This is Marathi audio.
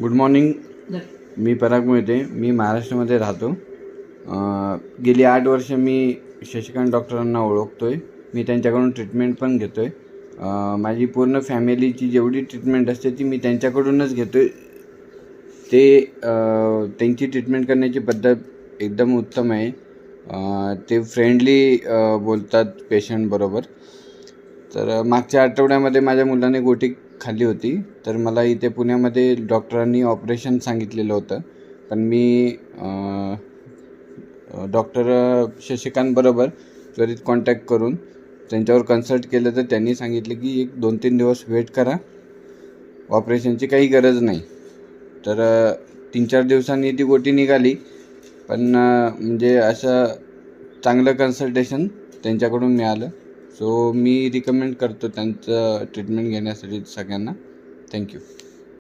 Good morning. मी पराग मोहिते. मी महाराष्ट्रामध्ये राहतो. गेली 8 वर्ष मी शशिकांत डॉक्टरांना ओळखतो आहे. मी त्यांच्याकडून ट्रीटमेंट पण घेतो आहे. माझी पूर्ण फॅमिलीची जेवढी ट्रीटमेंट असते ती मी त्यांच्याकडूनच घेतो आहे. त्यांची ट्रीटमेंट करण्याची पद्धत एकदम उत्तम आहे. ते फ्रेंडली बोलतात पेशंटबरोबर. तर मागच्या आठवड्यामध्ये माझ्या मुलाने गोटी खाल्ली होती. तर मला इथे पुण्यामध्ये डॉक्टरांनी ऑपरेशन सांगितलेलं होतं. पण मी डॉक्टर शशिकांतबरोबर त्वरित कॉन्टॅक्ट करून त्यांच्यावर कन्सल्ट केलं. तर त्यांनी सांगितलं की 1-2-3 दिवस वेट करा, ऑपरेशनची काही गरज नाही. तर 3-4 दिवसांनी ती गोटी निघाली. पण म्हणजे असं चांगलं कन्सल्टेशन त्यांच्याकडून मिळालं. सो मी रिकमेंड करतो त्यांचं ट्रीटमेंट घेण्यासाठी सगळ्यांना. थँक्यू.